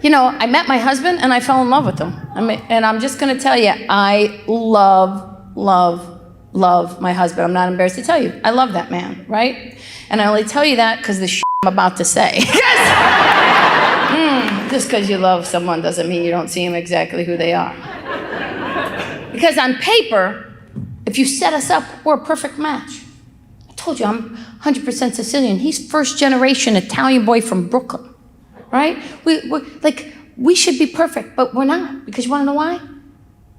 You know, I met my husband and I fell in love with him. And I'm just going to tell you, I love my husband. I'm not embarrassed to tell you. I love that man, right? And I only tell you that because the shit I'm about to say. Just because you love someone doesn't mean you don't see them exactly who they are. Because on paper, if you set us up, we're a perfect match. I told you, I'm 100% Sicilian. He's first generation Italian boy from Brooklyn, right? We should be perfect, but we're not. Because you want to know why?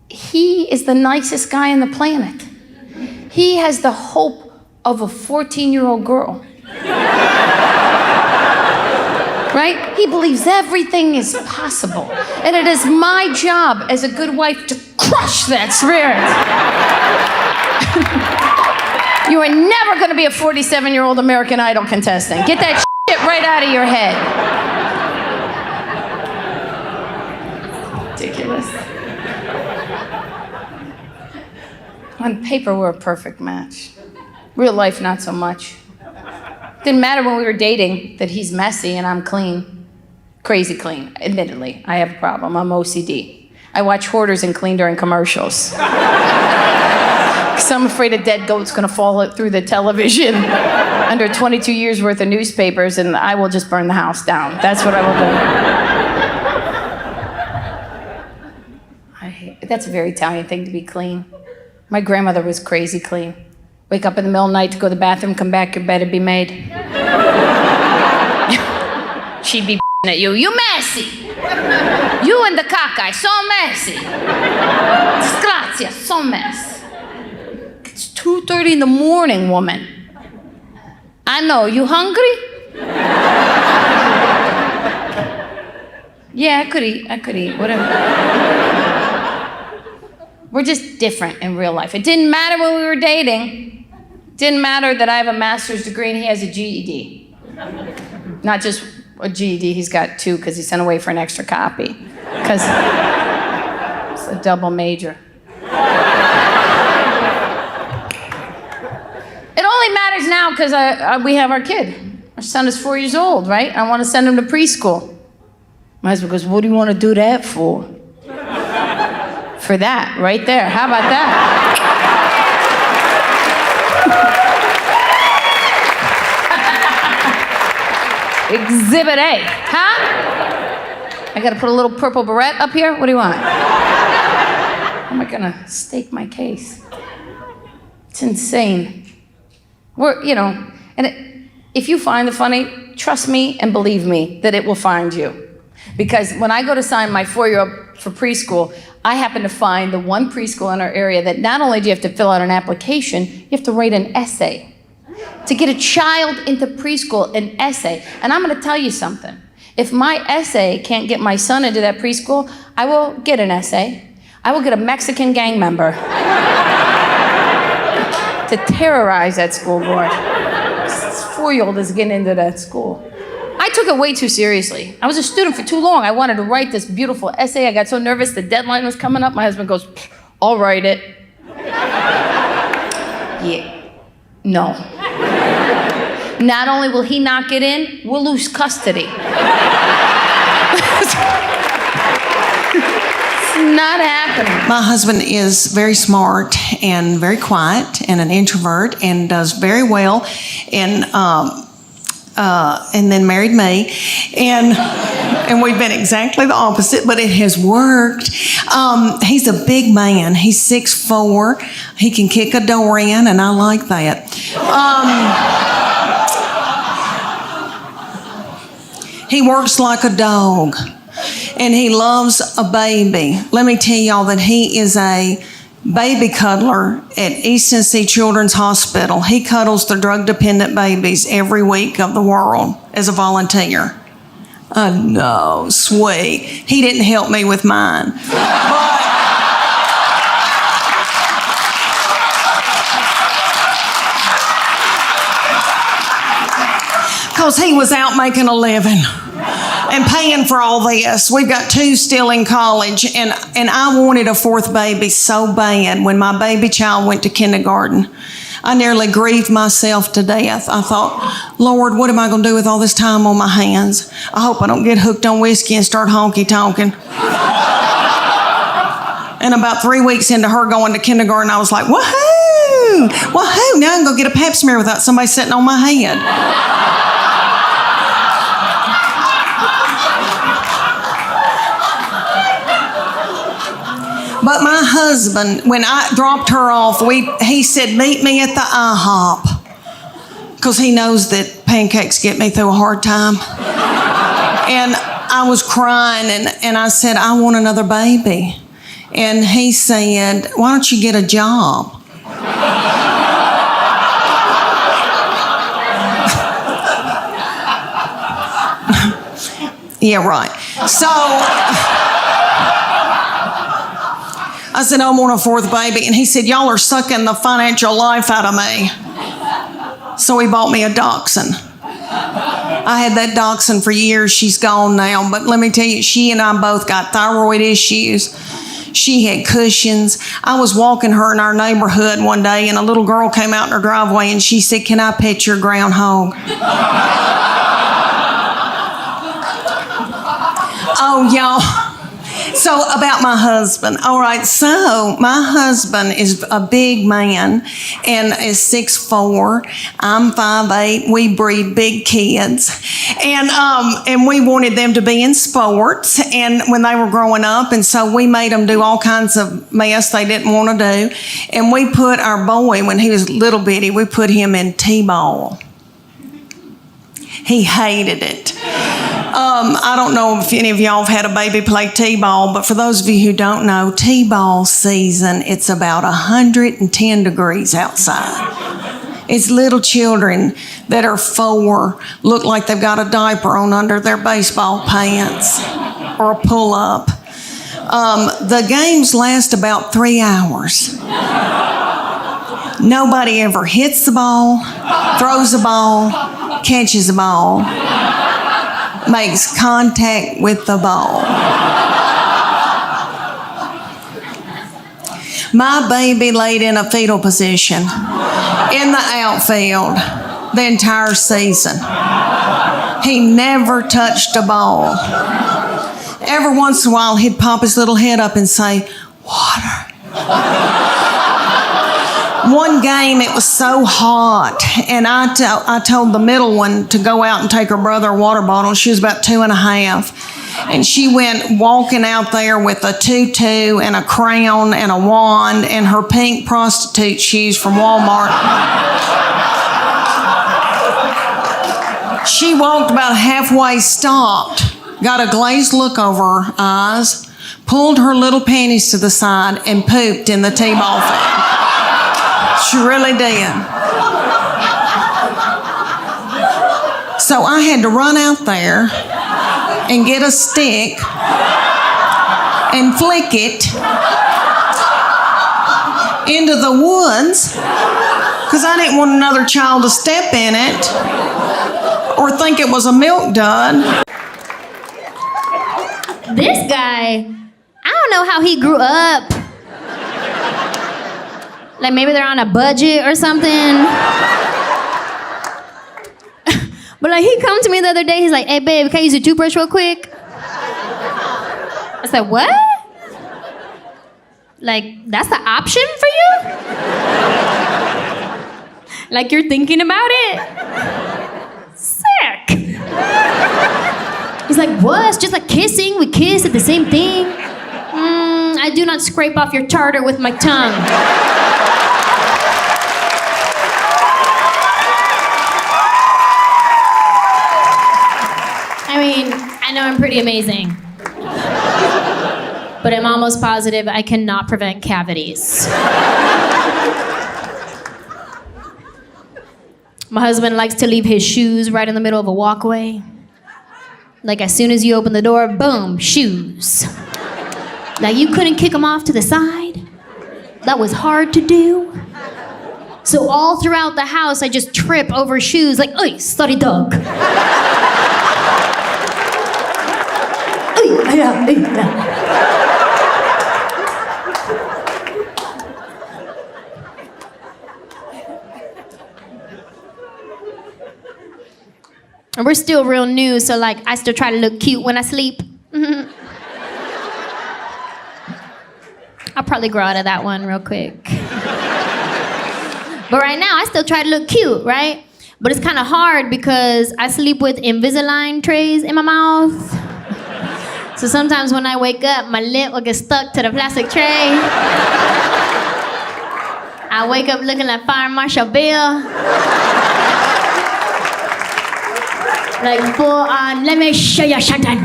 He is the nicest guy on the planet. He has the hope of a 14-year-old girl. Right? He believes everything is possible. And it is my job as a good wife to crush that spirit. You are never going to be a 47-year-old American Idol contestant. Get that shit right out of your head. Ridiculous. On paper, we're a perfect match. Real life, not so much. Didn't matter when we were dating that he's messy and I'm clean. Crazy clean, admittedly. I have a problem. I'm OCD. I watch Hoarders and clean during commercials. Because I'm afraid a dead goat's going to fall through the television under 22 years worth of newspapers, and I will just burn the house down. That's what I will do. That's a very Italian thing to be clean. My grandmother was crazy clean. Wake up in the middle of the night to go to the bathroom, come back, your bed would be made. She'd be at you. You messy. You and the cockeye, so messy. Disgrazia, so mess. It's 2:30 in the morning, woman. I know, you hungry? Yeah, I could eat, whatever. We're just different in real life. It didn't matter when we were dating. Didn't matter that I have a master's degree and he has a GED. Not just a GED, he's got 2 because he sent away for an extra copy. Because it's a double major. It only matters now because we have our kid. Our son is 4 years old, right? I want to send him to preschool. My husband goes, what do you want to do that for? For that, right there. How about that? Exhibit A, huh? I gotta put a little purple beret up here? What do you want? How am I gonna stake my case? It's insane. If you find it funny, trust me and believe me that it will find you. Because when I go to sign my 4-year-old for preschool, I happen to find the one preschool in our area that not only do you have to fill out an application, you have to write an essay. To get a child into preschool, an essay. And I'm going to tell you something. If my essay can't get my son into that preschool, I will get an essay. I will get a Mexican gang member to terrorize that school board. This 4-year-old is getting into that school. I took it way too seriously. I was a student for too long. I wanted to write this beautiful essay. I got so nervous the deadline was coming up. My husband goes, I'll write it. Yeah. No. Not only will he not get in, we'll lose custody. It's not happening. My husband is very smart and very quiet and an introvert and does very well and then married me. And we've been exactly the opposite, but it has worked. He's a big man. He's 6'4". He can kick a door in, and I like that. He works like a dog, and he loves a baby. Let me tell y'all that he is a baby cuddler at East Tennessee Children's Hospital. He cuddles the drug-dependent babies every week of the world as a volunteer. I know, sweet. He didn't help me with mine. Because he was out making a living and paying for all this. We've got 2 still in college, and I wanted a 4th baby so bad when my baby child went to kindergarten. I nearly grieved myself to death. I thought, Lord, what am I going to do with all this time on my hands? I hope I don't get hooked on whiskey and start honky-tonking. And about 3 weeks into her going to kindergarten, I was like, woohoo! Woohoo! Now I can go get a pap smear without somebody sitting on my head. But my husband, when I dropped her off, he said, meet me at the IHOP. Because he knows that Pancakes get me through a hard time. And I was crying, and I said, I want another baby. And he said, why don't you get a job? Yeah, right. So I said, I want a fourth baby. And he said, y'all are sucking the financial life out of me. So he bought me a dachshund. I had that dachshund for years. She's gone now. But let me tell you, she and I both got thyroid issues. She had cushions. I was walking her in our neighborhood one day, and a little girl came out in her driveway, and she said, can I pet your groundhog? Oh, y'all. So about my husband. All right, so my husband is a big man and is 6'4". I'm 5'8". We breed big kids. And we wanted them to be in sports and when they were growing up. And so we made them do all kinds of mess they didn't want to do. And we put our boy, when he was little bitty, we put him in T-ball. He hated it. I don't know if any of y'all have had a baby play T-ball, but for those of you who don't know, T-ball season, it's about 110 degrees outside. It's little children that are 4 look like they've got a diaper on under their baseball pants or a pull-up. The games last about 3 hours. Nobody ever hits the ball, throws the ball, catches the ball, makes contact with the ball. My baby laid in a fetal position in the outfield the entire season. He never touched a ball. Every once in a while, he'd pop his little head up and say, water. One game, it was so hot, and I told the middle one to go out and take her brother a water bottle. She was about 2.5, and she went walking out there with a tutu and a crown and a wand and her pink prostitute shoes from Walmart. She walked about halfway, stopped, got a glazed look over her eyes, pulled her little panties to the side, and pooped in the T-ball field. She really did. So I had to run out there and get a stick and flick it into the woods because I didn't want another child to step in it or think it was a milk dud. This guy, I don't know how he grew up. Like maybe they're on a budget or something. But like he come to me the other day, he's like, hey babe, can I use your toothbrush real quick? I said, what? Like, that's the option for you? Like you're thinking about it? Sick. He's like, what? It's just like kissing. We kiss at the same thing. I do not scrape off your tartar with my tongue. I mean, I know I'm pretty amazing. But I'm almost positive I cannot prevent cavities. My husband likes to leave his shoes right in the middle of a walkway. Like as soon as you open the door, boom, shoes. Now you couldn't kick them off to the side. That was hard to do. So all throughout the house, I just trip over shoes like, oi, slutty dog. And we're still real new, so like I still try to look cute when I sleep. I'll probably grow out of that one real quick. But right now, I still try to look cute, right? But it's kind of hard because I sleep with Invisalign trays in my mouth. So sometimes when I wake up, my lip will get stuck to the plastic tray. I wake up looking like Fire Marshal Bill. Like full on, let me show you something.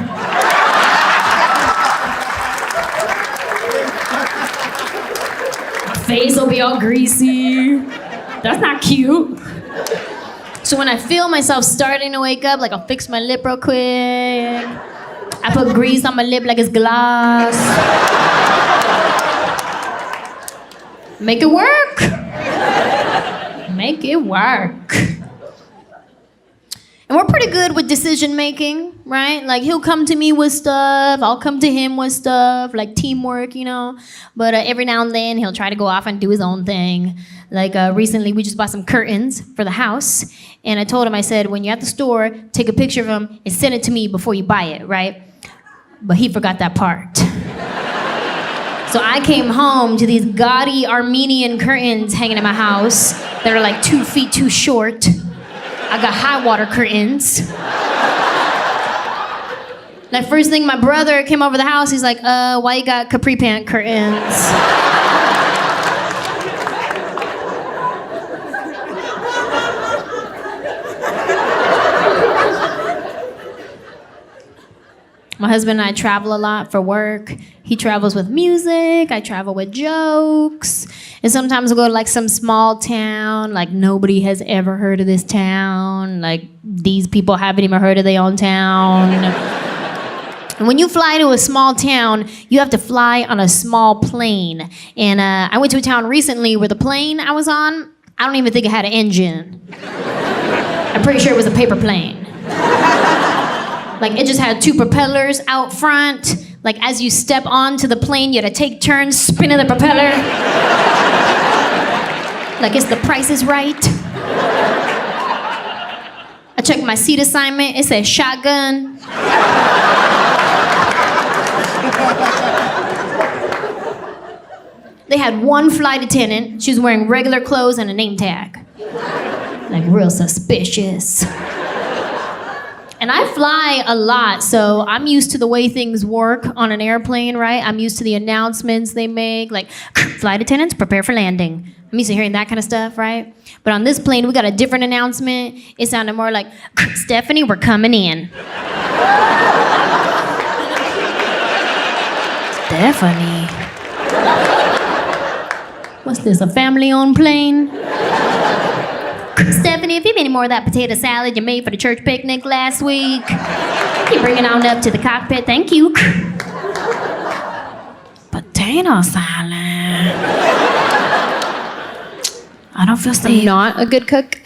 My face will be all greasy. That's not cute. So when I feel myself starting to wake up, like I'll fix my lip real quick. I put grease on my lip like it's glass. Make it work. Make it work. And we're pretty good with decision making, right? Like he'll come to me with stuff, I'll come to him with stuff, like teamwork, you know? But every now and then he'll try to go off and do his own thing. Like recently we just bought some curtains for the house. And I told him, I said, when you're at the store, take a picture of them and send it to me before you buy it, right? But he forgot that part. So I came home to these gaudy Armenian curtains hanging in my house that are like 2 feet too short. I got high water curtains. Like first thing my brother came over the house, he's like, why you got capri pant curtains? My husband and I travel a lot for work. He travels with music, I travel with jokes. And sometimes we'll go to like some small town, like nobody has ever heard of this town. Like these people haven't even heard of their own town. And when you fly to a small town, you have to fly on a small plane. And I went to a town recently where the plane I was on, I don't even think it had an engine. I'm pretty sure it was a paper plane. Like it just had 2 propellers out front. Like as you step onto the plane, you had to take turns spinning the propeller. Like it's The Price is Right. I checked my seat assignment, it said shotgun. They had one flight attendant. She was wearing regular clothes and a name tag. Like real suspicious. And I fly a lot, so I'm used to the way things work on an airplane, right? I'm used to the announcements they make, like, flight attendants, prepare for landing. I'm used to hearing that kind of stuff, right? But on this plane, we got a different announcement. It sounded more like, Stephanie, we're coming in. Stephanie. What's this, a family-owned plane? Stephanie, if you have any more of that potato salad you made for the church picnic last week, you bring it on up to the cockpit. Thank you. Potato salad. I don't feel safe. I'm not a good cook.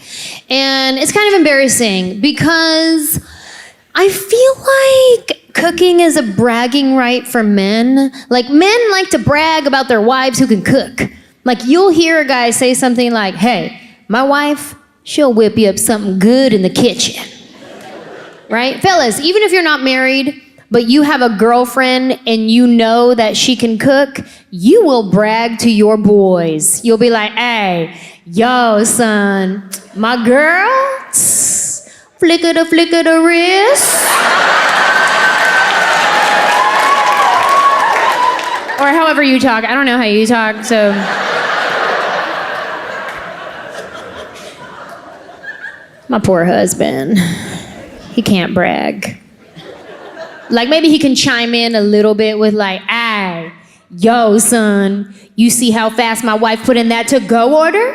And it's kind of embarrassing because I feel like cooking is a bragging right for men. Like men like to brag about their wives who can cook. Like you'll hear a guy say something like, hey, my wife, she'll whip you up something good in the kitchen. Right? Fellas, even if you're not married, but you have a girlfriend and you know that she can cook, you will brag to your boys. You'll be like, hey, yo, son, my girl, flicker the wrist. Or however you talk. I don't know how you talk, so... My poor husband, he can't brag. Like maybe he can chime in a little bit with like, "Ay, yo son, you see how fast my wife put in that to-go order?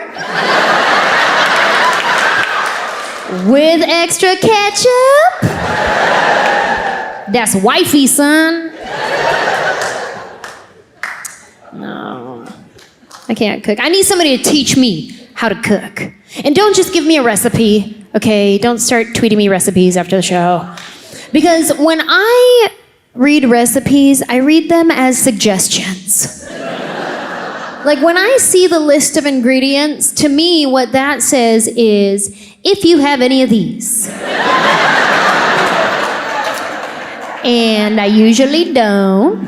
With extra ketchup? That's wifey, son." No, I can't cook. I need somebody to teach me how to cook. And don't just give me a recipe. Okay, don't start tweeting me recipes after the show. Because when I read recipes, I read them as suggestions. Like when I see the list of ingredients, to me, what that says is, if you have any of these. And I usually don't.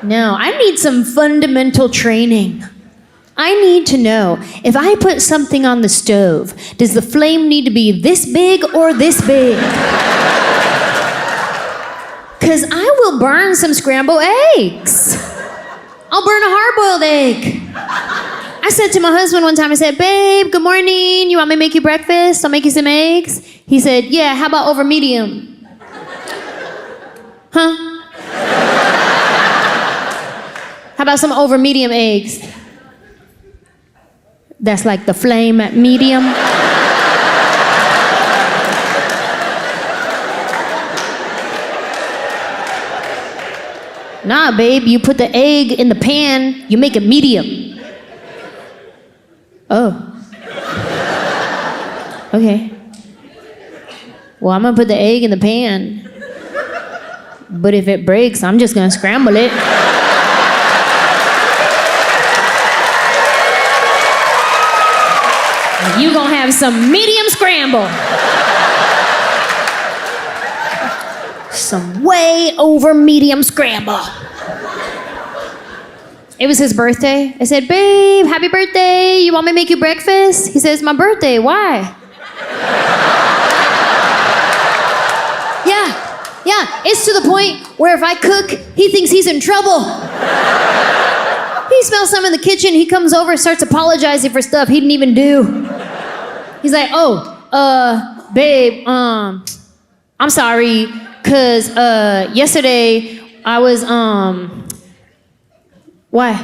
No, I need some fundamental training. I need to know, if I put something on the stove, does the flame need to be this big or this big? Because I will burn some scrambled eggs. I'll burn a hard-boiled egg. I said to my husband one time, I said, babe, good morning. You want me to make you breakfast? I'll make you some eggs. He said, yeah, how about over medium? Huh? How about some over medium eggs? That's like the flame at medium. Nah, babe, you put the egg in the pan, you make it medium. Oh. Okay. Well, I'm gonna put the egg in the pan. But if it breaks, I'm just gonna scramble it. You gonna have some medium scramble. Some way over medium scramble. It was his birthday. I said, babe, happy birthday. You want me to make you breakfast? He says, my birthday, why? Yeah, it's to the point where if I cook, he thinks he's in trouble. He smells something in the kitchen, he comes over and starts apologizing for stuff he didn't even do. He's like, babe, I'm sorry, cause yesterday I was, why?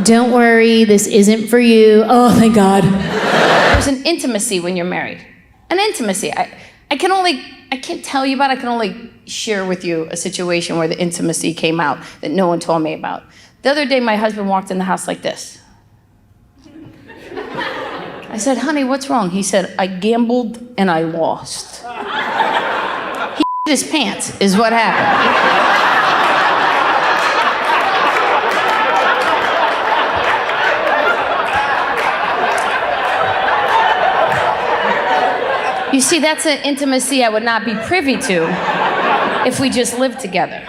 Don't worry, this isn't for you. Oh, thank God. There's an intimacy when you're married. An intimacy. I can't tell you about it. I can only share with you a situation where the intimacy came out that no one told me about. The other day, my husband walked in the house like this. I said, honey, what's wrong? He said, I gambled and I lost. He his pants, is what happened. You see, that's an intimacy I would not be privy to if we just lived together.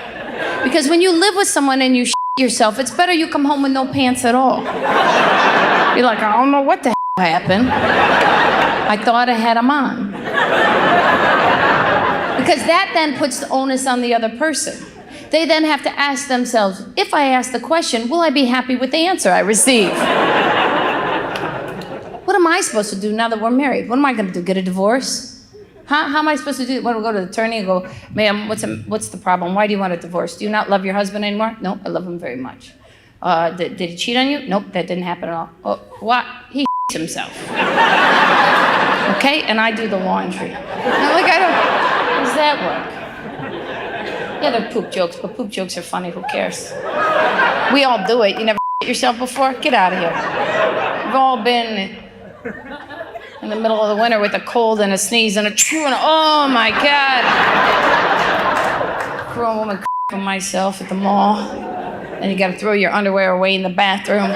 Because when you live with someone and you yourself, it's better you come home with no pants at all. You're like, I don't know what the happened. I thought I had them on. Because that then puts the onus on the other person. They then have to ask themselves, if I ask the question, will I be happy with the answer I receive? What am I supposed to do now that we're married? What am I going to do, get a divorce? How am I supposed to do? What, go to the attorney and go, ma'am, what's the problem? Why do you want a divorce? Do you not love your husband anymore? No, I love him very much. Did he cheat on you? Nope, that didn't happen at all. Oh, what? He himself. Okay, and I do the laundry. I'm like, how does that work? Yeah, they're poop jokes, but poop jokes are funny, who cares? We all do it. You never yourself before? Get out of here. We've all been in the middle of the winter with a cold and a sneeze and a chew and oh my God. Grown woman for myself at the mall. And you gotta throw your underwear away in the bathroom.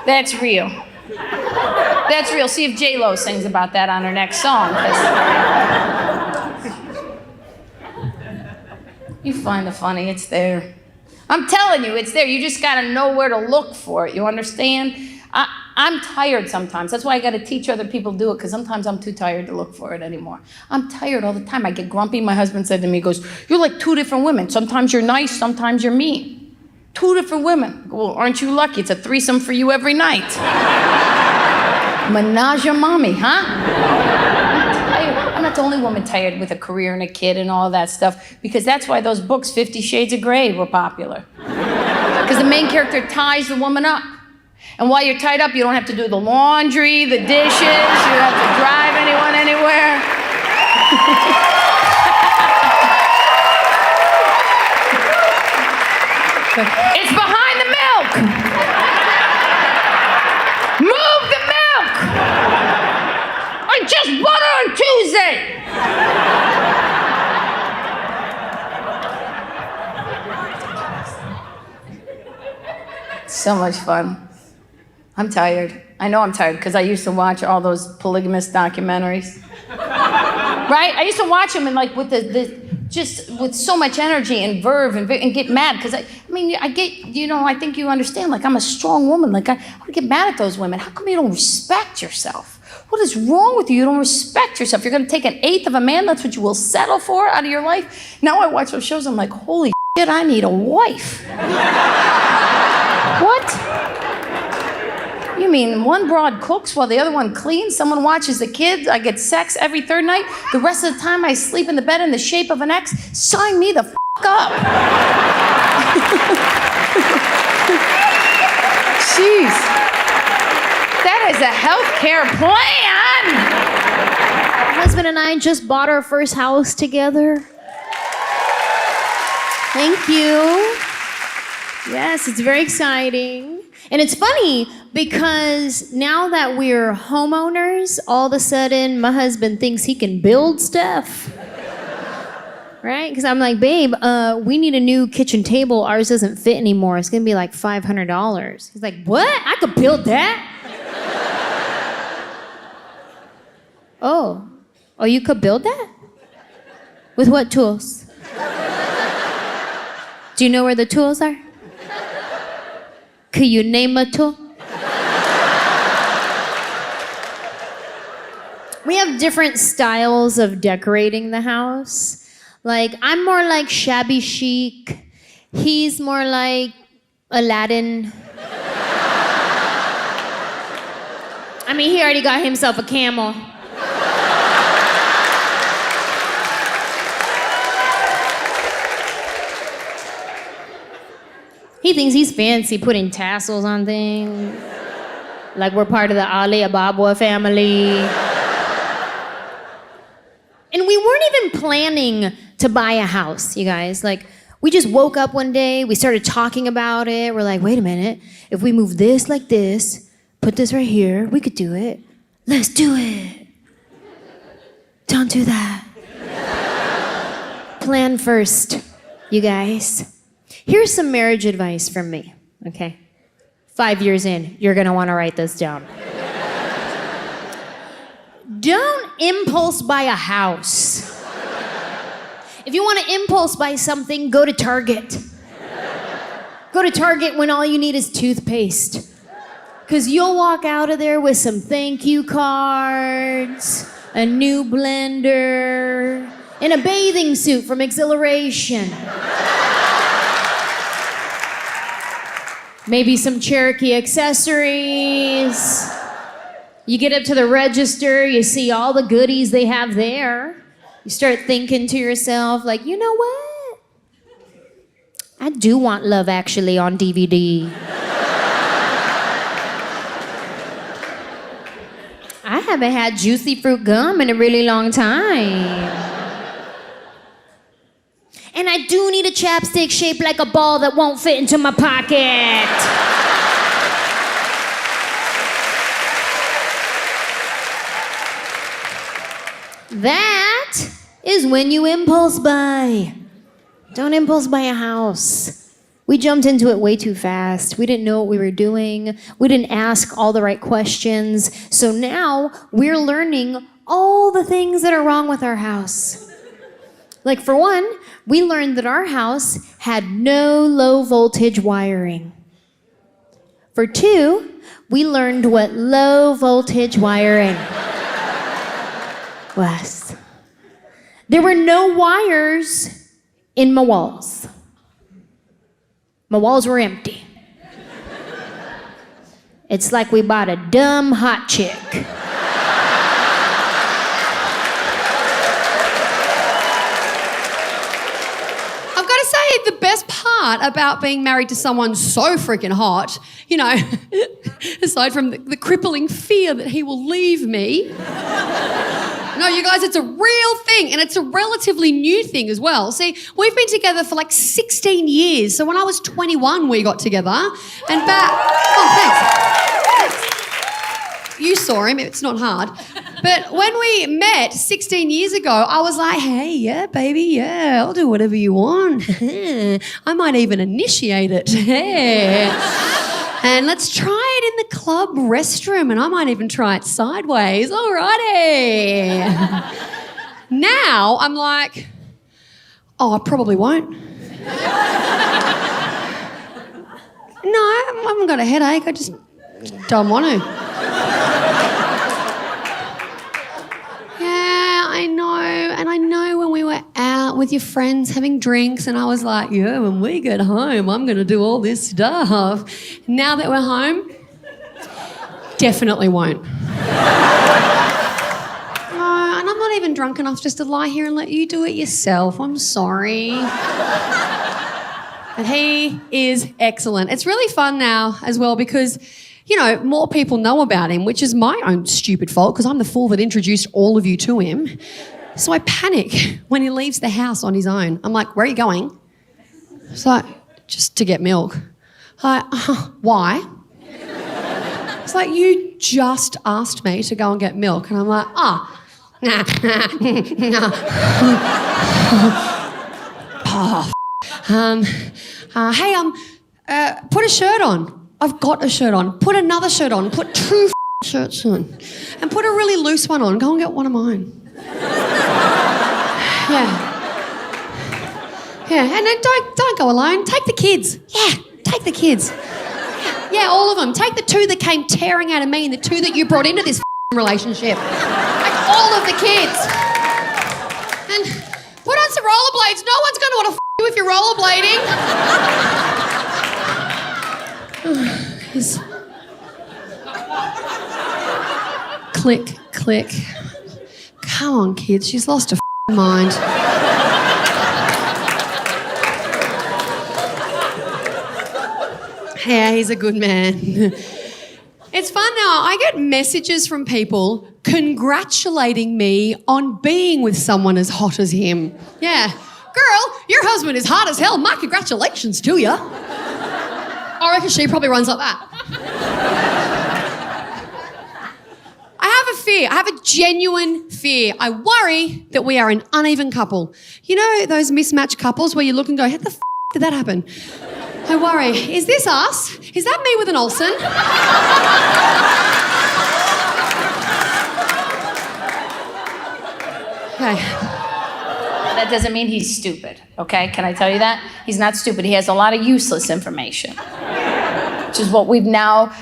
That's real. That's real. See if J-Lo sings about that on her next song. You find the funny, it's there. I'm telling you, it's there. You just gotta know where to look for it, you understand? I'm tired sometimes. That's why I gotta teach other people to do it, because sometimes I'm too tired to look for it anymore. I'm tired all the time. I get grumpy. My husband said to me, he goes, you're like two different women. Sometimes you're nice, sometimes you're mean. Two different women. Well, aren't you lucky? It's a threesome for you every night. Menage a mommy, huh? I'm not the only woman tired with a career and a kid and all that stuff, because that's why those books, 50 Shades of Grey, were popular. Because the main character ties the woman up. And while you're tied up, you don't have to do the laundry, the dishes, you don't have to drive anyone anywhere. It's behind the milk. Move the milk. I just butter on Tuesday. So much fun. I'm tired. I know I'm tired because I used to watch all those polygamous documentaries. Right? I used to watch them and like with just with so much energy and verve and get mad because I think you understand. Like I'm a strong woman. Like I would get mad at those women. How come you don't respect yourself? What is wrong with you? You don't respect yourself. You're going to take an eighth of a man. That's what you will settle for out of your life. Now I watch those shows. I'm like, holy shit, I need a wife. What? You mean one broad cooks while the other one cleans? Someone watches the kids. I get sex every third night. The rest of the time I sleep in the bed in the shape of an X. Sign me the f*** up. Jeez. That is a healthcare plan. My husband and I just bought our first house together. Thank you. Yes, it's very exciting. And it's funny because now that we're homeowners, all of a sudden my husband thinks he can build stuff. Right? Because I'm like, babe, we need a new kitchen table. Ours doesn't fit anymore. It's going to be like $500. He's like, what? I could build that? Oh, you could build that? With what tools? Do you know where the tools are? Could you name a tool? We have different styles of decorating the house. Like, I'm more like shabby chic. He's more like Aladdin. I mean, he already got himself a camel. He thinks he's fancy putting tassels on things. Like we're part of the Ali Ababwa family. And we weren't even planning to buy a house, you guys. Like, we just woke up one day, we started talking about it. We're like, wait a minute, if we move this like this, put this right here, we could do it. Let's do it. Don't do that. Plan first, you guys. Here's some marriage advice from me, okay? 5 years in, you're gonna wanna write this down. Don't impulse buy a house. If you wanna impulse buy something, go to Target. Go to Target when all you need is toothpaste. Because you'll walk out of there with some thank you cards, a new blender, and a bathing suit from Exhilaration. Maybe some Cherokee accessories. You get up to the register, you see all the goodies they have there. You start thinking to yourself, like, you know what? I do want Love Actually on DVD. I haven't had juicy fruit gum in a really long time. And I do need a chapstick shaped like a ball that won't fit into my pocket. That is when you impulse buy. Don't impulse buy a house. We jumped into it way too fast. We didn't know what we were doing. We didn't ask all the right questions. So now we're learning all the things that are wrong with our house. Like, for one, we learned that our house had no low voltage wiring. For two, we learned what low voltage wiring was. There were no wires in my walls. My walls were empty. It's like we bought a dumb hot chick. The best part about being married to someone so freaking hot, you know, aside from the crippling fear that he will leave me. No, you guys, it's a real thing, and it's a relatively new thing as well. See, we've been together for like 16 years. So when I was 21, we got together. And back... Oh, thanks. You saw him, it's not hard. But when we met 16 years ago, I was like, hey, yeah, baby, yeah, I'll do whatever you want. I might even initiate it. Yeah. And let's try it in the club restroom, and I might even try it sideways. Alrighty. Now I'm like, oh, I probably won't. No, I haven't got a headache. I just don't want to. Yeah, I know. And I know when we were out with your friends having drinks and I was like, yeah, when we get home, I'm going to do all this stuff. Now that we're home, definitely won't. No, and I'm not even drunk enough just to lie here and let you do it yourself. I'm sorry. And he is excellent. It's really fun now as well because, you know, more people know about him, which is my own stupid fault because I'm the fool that introduced all of you to him. So I panic when he leaves the house on his own. I'm like, where are you going? It's like, just to get milk. I'm like, why? It's like, you just asked me to go and get milk. And I'm like, hey, put a shirt on. I've got a shirt on. Put another shirt on. Put two shirts on. And put a really loose one on. Go and get one of mine. Yeah, and then don't go alone. Take the kids. Yeah, take the kids. Yeah, all of them. Take the two that came tearing out of me and the two that you brought into this relationship. Take all of the kids. And put on some rollerblades. No one's going to want to you if you're rollerblading. Click, click. Come on, kids. She's lost her mind. Yeah, he's a good man. It's fun now. I get messages from people congratulating me on being with someone as hot as him. Yeah. Girl, your husband is hot as hell. My congratulations to you. I reckon she probably runs like that. I have a fear. I have a genuine fear. I worry that we are an uneven couple. You know those mismatched couples where you look and go, how the did that happen? I worry, is this us? Is that me with an Olsen? Okay. That doesn't mean he's stupid, okay? Can I tell you that? He's not stupid. He has a lot of useless information, which is what we've now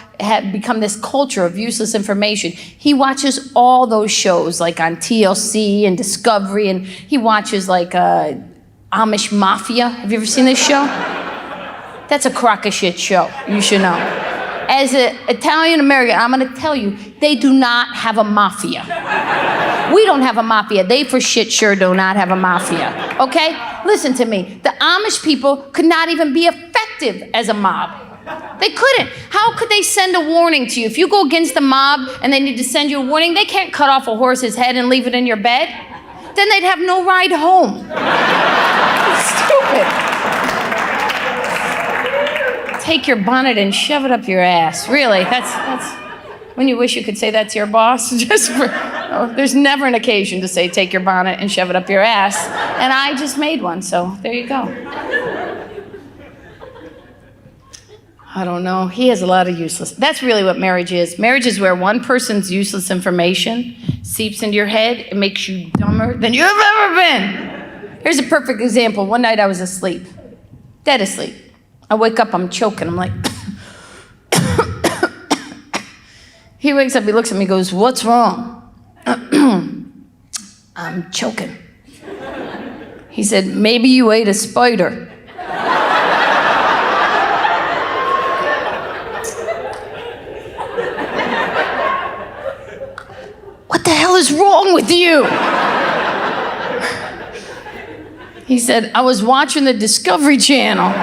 become this culture of useless information. He watches all those shows like on TLC and Discovery, and he watches like Amish Mafia. Have you ever seen this show? That's a crock of shit show, you should know. As an Italian-American, I'm gonna tell you, they do not have a mafia. We don't have a mafia. They for shit sure do not have a mafia, okay? Listen to me. The Amish people could not even be effective as a mob. They couldn't. How could they send a warning to you? If you go against the mob and they need to send you a warning, they can't cut off a horse's head and leave it in your bed. Then they'd have no ride home. It's stupid. Take your bonnet and shove it up your ass. Really, that's when you wish you could say that to your boss. There's never an occasion to say take your bonnet and shove it up your ass. And I just made one, so there you go. I don't know. He has a lot of useless. That's really what marriage is. Marriage is where one person's useless information seeps into your head and makes you dumber than you've ever been. Here's a perfect example. One night I was asleep, dead asleep. I wake up, I'm choking. I'm like, he wakes up, he looks at me, goes, what's wrong? I'm choking. He said, maybe you ate a spider. What the hell is wrong with you? He said, I was watching the Discovery Channel.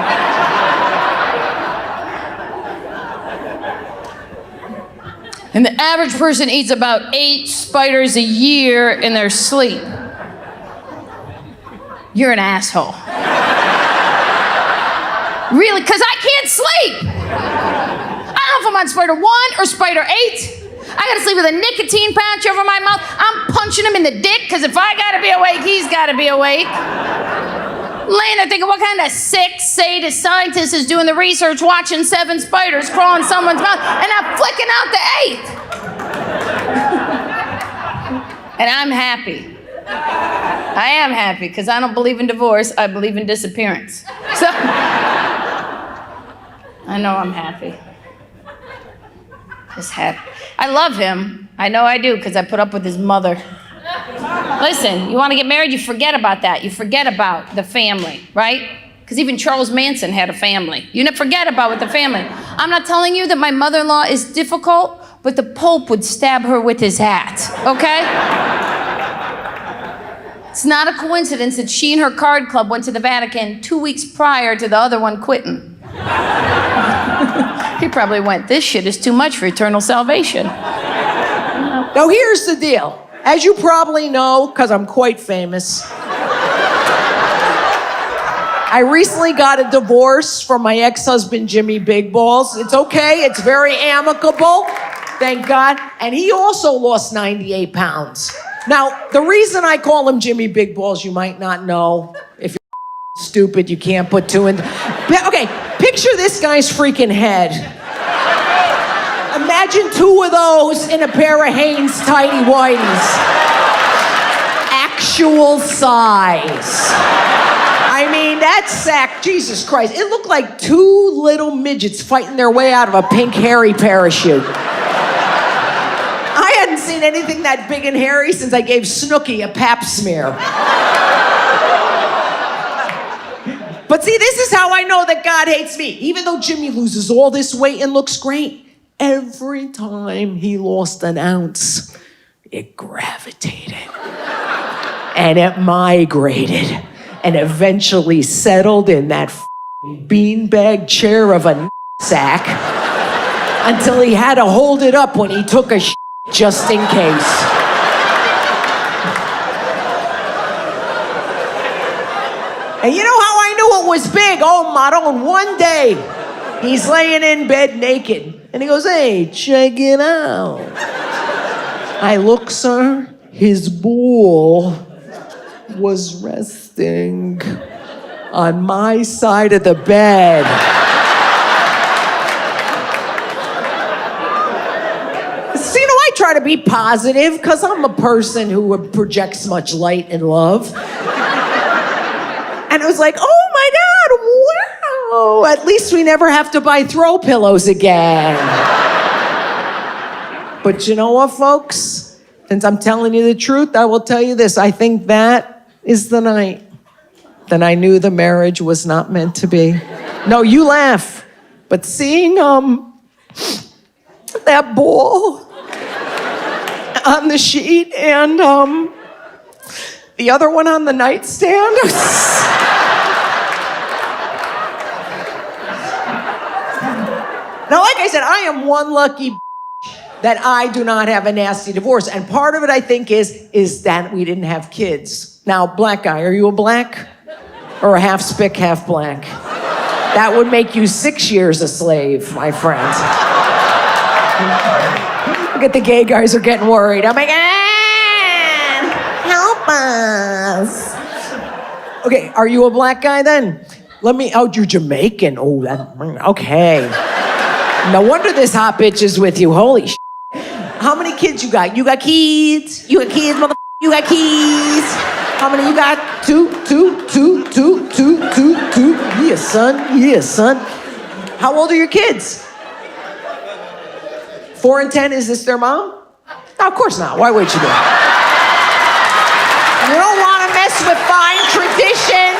And the average person eats about 8 spiders a year in their sleep. You're an asshole. Really, because I can't sleep. I don't know if I'm on spider 1 or spider 8. I gotta sleep with a nicotine patch over my mouth. I'm punching him in the dick, because if I gotta be awake, he's gotta be awake. laying there thinking, what kind of sick, sadist scientist is doing the research watching 7 spiders crawl in someone's mouth and I'm flicking out the 8th? And I'm happy. I am happy because I don't believe in divorce. I believe in disappearance. So I know I'm happy. Just happy. I love him. I know I do because I put up with his mother. Listen, you want to get married, you forget about that. You forget about the family, right? Because even Charles Manson had a family. You never forget about with the family. I'm not telling you that my mother-in-law is difficult, but the Pope would stab her with his hat, okay? It's not a coincidence that she and her card club went to the Vatican 2 weeks prior to the other one quitting. He probably went, this shit is too much for eternal salvation. Now here's the deal. As you probably know, because I'm quite famous, I recently got a divorce from my ex-husband, Jimmy Big Balls. It's okay, it's very amicable, thank God. And he also lost 98 pounds. Now, the reason I call him Jimmy Big Balls, you might not know. If you're stupid, you can't put 2 and... Okay, picture this guy's freaking head. Imagine 2 of those in a pair of Hanes tighty whities. Actual size. I mean, that sack, Jesus Christ. It looked like 2 little midgets fighting their way out of a pink hairy parachute. I hadn't seen anything that big and hairy since I gave Snooki a pap smear. But see, this is how I know that God hates me. Even though Jimmy loses all this weight and looks great, every time he lost an ounce, it gravitated. And it migrated. And eventually settled in that beanbag chair of a sack until he had to hold it up when he took a just in case. And you know how I knew it was big? Oh, Maron, one day, he's laying in bed naked. And he goes, hey, check it out. I look, sir, his ball was resting on my side of the bed. See, you know, I try to be positive because I'm a person who projects much light and love. And I was like, oh my God, wow. At least we never have to buy throw pillows again. But you know what, folks? Since I'm telling you the truth, I will tell you this. I think that is the night that I knew the marriage was not meant to be. No, you laugh. But seeing that ball on the sheet and the other one on the nightstand. Now, like I said, I am one lucky that I do not have a nasty divorce. And part of it, I think, is that we didn't have kids. Now, black guy, are you a black? Or a half spick, half black? That would make you 6 years a slave, my friend. Look at the gay guys are getting worried. I'm like, help us. Okay, are you a black guy then? Oh, you're Jamaican. Oh, okay. No wonder this hot bitch is with you. Holy shit. How many kids you got? You got kids? You got kids, mother? You got kids? How many you got? Two. Yeah, son. How old are your kids? 4 and 10. Is this their mom? No, of course not. Why would you do it? You don't want to mess with fine traditions.